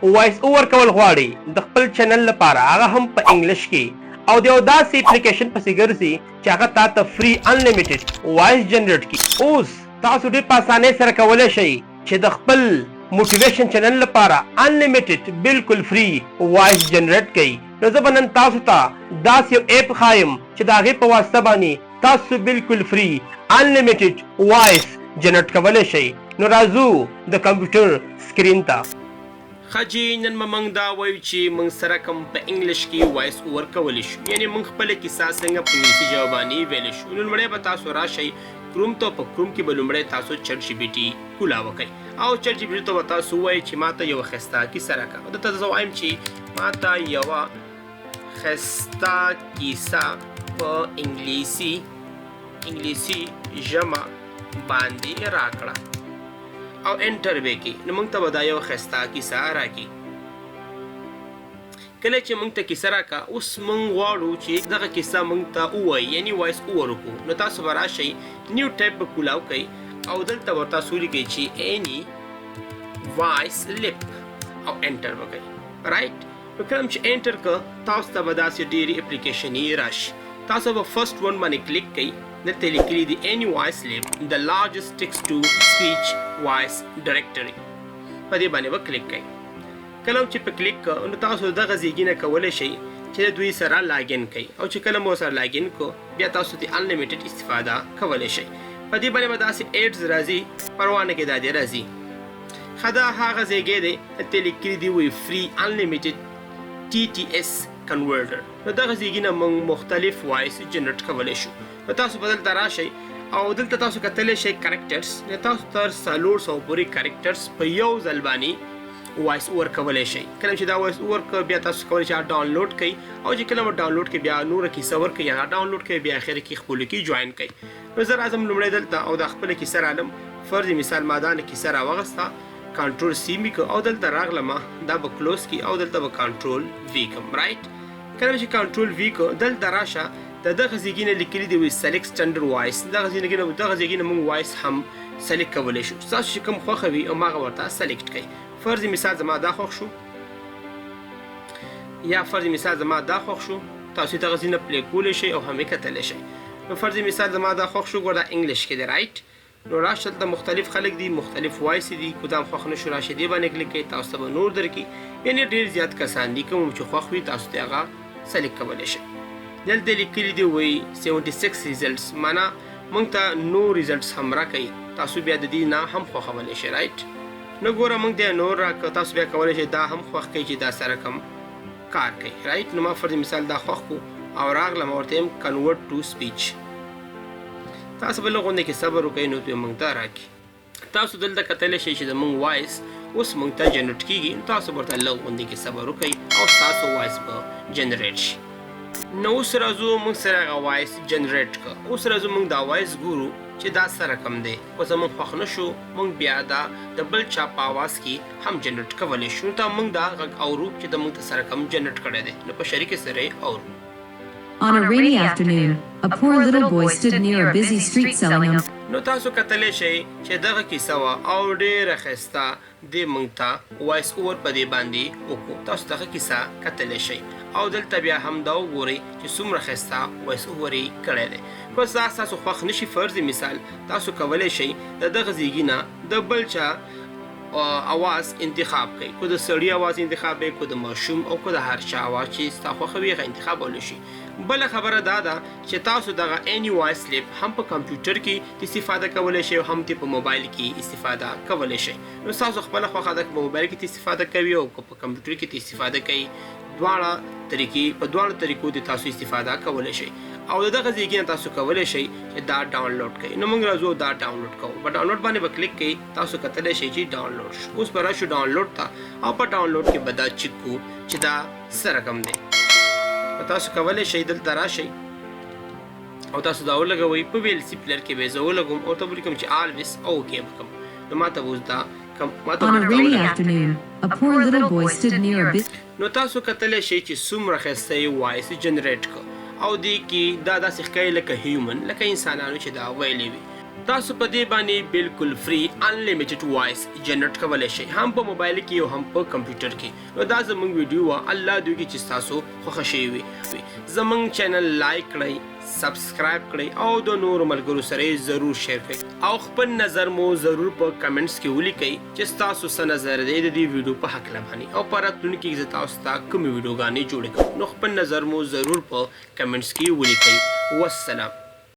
وایس اوور کول غواړي د خپل چینل لپاره هغه هم په انګلیش کې او د یو داسې اپلیکیشن پسې ګرځي چې هغه تاسو ته فری انلیمیټډ وایس جنریټ کړي. اوس تاسو ډېر په اسانۍ سره کولی شئ چې د خپل موټیویشن چینل لپاره انلیمیټډ بالکل فری وایس جنریټ کړئ. نو زه به نن تاسو ته داسې یو ایپ ښایم چې د هغې په واسطه باندې تاسو بالکل فری انلیمیټډ وایس جنریټ کولی شئ. نو راځو د کمپیوټر سکرین ته. خجی نن موږ دا وایو چې موږ سره کوم په انګلیش کې وایس اوور کولی شو، یعنی موږ خپله کیسه څنګه په انګلیسي ژبه باندې ویلی شو. نو لومړی به تاسو راشئ کروم ته، په کروم کې به لومړی تاسو چټ جي پي ټي کولا وکئ او چټ جي پي ټي ته به تاسو ووایئ چې ما ته یوه ښایسته کیسه راکړه. دلته زه وایم چې ما ته یوه ښایسته کیسه په انګلیسي ژبه باندې راکړه او انټر به کې. نو موږ ته به دا یو ښایسته کیسه راکړي. کله چې موږ ته کیسه راکړه، اوس موږ غواړو چې دغه کیسه موږ ته ووایي، یعنی وایس اوور وکړو. نو تاسو به راشئ نیو ټایپ به کولاو کوئ او دلته به تاسو ولیکئ چې اینی وایس لیپ او انټر به کوئ. رایټ، نو کله چې انټر کړه تاسو ته به داسې ډېرې اپلیکیشنې راشي. تاسو به فرسټ ون باندې کلیک کوئ. دلته لیکلي دي any voice lib the largest text to speech voice directory. په دې باندې به کلیک کوئ. کله چې په کلیک کړه نو تاسو دغه ځایګي نه کولی شئ چې د دوی سره لاګین کوئ او چې کله مو سره لاګین کړو بیا تاسو د انلیمیټډ استفاده کولی شئ. په دې باندې به داسې ایډز راځي، پروا نه کې دا دې راځي. ښه دا هغه ځایګی دی دلته لیکلي دي وایي فري انلیمیټډ TTS کنورټر. نو دغه ځایګي نه موږ مختلف وایس جنریټ کولی شو. نو تاسو به دلته راشئ او دلته تاسو کتلی شئ کرکټرز. نو تاسو تر 400 پورې کرکټرز په یو ځل باندې وایس اوور کولی شئ. کله چې دا وایس اوور کړه بیا تاسو کولی شئ ډاونلوډ کړئ او چې کله مو ډاونلوډ کړئ بیا نوره کیسه ورکړئ یا ډاونلوډ کړئ بیا اخر کې خپلو کې جوین کړئ. نو زه راځم لومړی دلته او دا خپله کیسه رالم. فرض مثال ما دا کیسه راوغسته، کنټرول سی مې کړه او دلته راغلم، دا به کلوز کړي او دلته به کنټرول وي کړم. رایټ، کله چې کنټرول وي کړه دلته راشه د دغه ځایګي نه لیکلي دي وایي سلیکټ سټنډرډ وایس. دغه ځایګي نه موږ وایس هم سلیکټ کولی شو. ستاسو چې کوم خوښه وي هماغه ورته سلیکټ کړئ. فرض مثال زما دا خوښ شو یا فرض مثال زما دا خوښ شو، تاسو دغه ځای نه پلی کولی شئ او هم یې کتلی شئ. نو فرض مثال زما دا خوښ شو، ګوره دا انګلیش کې دی. رایټ، نو راشه دلته مختلف خلک دي، مختلف وایس دي. که دا خوښ نه شو راشئ دې باندې کلیک کړئ، تاسو ته به نور درکړي. یعنې ډېر زیات کسان دي، کوم چې خوښ وي تاسو ته هغه سلیکټ کولی شئ. دلته لیکلي دي وایي 76 ریزلټس، معنا موږ ته نور ریزلټس هم راکوي. تاسو بیا د دې نه هم خوښولی شئ. رایټ، نو ګوره موږ ته نور راکړه، تاسو بیا کولی شئ دا هم خوښ کړئ چې دا سره کوم کار کوي. رایټ، نو ما فرض مثال دا خوښ کړو او راغلم ورته یم کنورټ ټو سپیچ. تاسو به لږ غوندې کې صبر وکړئ نو دوی موږ ته راکړي. تاسو دلته کتلی شئ چې زموږ وایس اوس موږ ته جنریټ کېږي. تاسو ورته لږ غوندې کې صبر وکړئ او ستاسو وایس به جنریټ شي. نو اوس راځو موږ سره هغه وایس جنریټ کړه. اوس راځو موږ دا وایس ګورو چې دا سره کم دی. خو زموږ خوښ نه شو، موږ بیا دا د بل چا په اواز کې هم جنریټ کولی شو. نو ته موږ دا غږ اورو چې د موږ سره کم جنریټ کړی دی. نو په شریکې سره یې اورو. On a rainy afternoon, a poor little boy stood near a busy street selling نو تاسو کتلی شئ چې دغه کیسه وه او ډېره ښایسته دې موږ ته وایس اوور په دې باندې وکړو. تاسو دغه کیسه کتلی شئ او دلته بیا هم دا وګورئ چې څومره ښایسته وایس اوور یې کړی دی. که دا ستاسو خوښ نه شي، فرض مثال تاسو کولی شئ د دغه ځایګي نه د بل چا اواز انتخاب کړئ. که د سړي اواز انتخاب کړئ، که د ماشوم او که د هر چا اواز چې ستا خوښه وي هغه انتخابولی شي. بله خبره دا ده چې تاسو دغه اینی وایس لیپ هم په کمپیوټر کې استفاده کولی شئ او هم ترې په موبایل کې استفاده کولی شئ. نو ستاسو خپله خوښه ده که په موبایل کې استفاده کوي او که په کمپیوټر کې استفاده کوي. په دواړو طریقو د تاسو استفاده کولی شئ. او دغه ځایګي نه تاسو کولی شئ چې دا ډاونلوډ کړئ. نو موږ راځو دا ډاونلوډ کوو. په ډاونلوډ باندې به کلیک کوئ. تاسو کتلی شئ چې ډاونلوډ شو. اوس به راشو ډاونلوډ ته او په ډاونلوډ کې به دا چک کړو چې دا څه رقم دی. تاسو کولی شئ دلته راشئ او تاسو دا ولګوئ. په ویلسي پلیر کې به زه ولګوم او ته به لیکم چې آلویز او اوکې به کوم. نو ما ته اوس دا On a rainy afternoon, a poor little boy stood near a busy... نو تاسو کتلی شئ چې څومره ښایسته یې وایس جنریټ کړه او دې کې دا داسې ښکاري لکه هیومن، لکه انسانانو چې دا ویلی وي. تاسو په دې باندې بالکل فری انلیمیټډ وایس جنریټ کولای شئ هم په موبایل کې او هم په کمپیوټر کې. نو دا زموږ ویډیو وا الله دوی کې چې تاسو خوښ شي وي زموږ چینل لایک کړئ سبسکرایب کړئ او د نور ملګرو سره ضرور شیر کړئ او خپل نظر مو ضرور په کمنټس کې ولیکئ چې تاسو څه نظر دی د دې ویډیو په حق لماني او پر راتلونکي کې تاسو ته کوم ویډیوګانې جوړې کړئ نو خپل نظر مو ضرور په کمنټس کې ولیکئ. والسلام.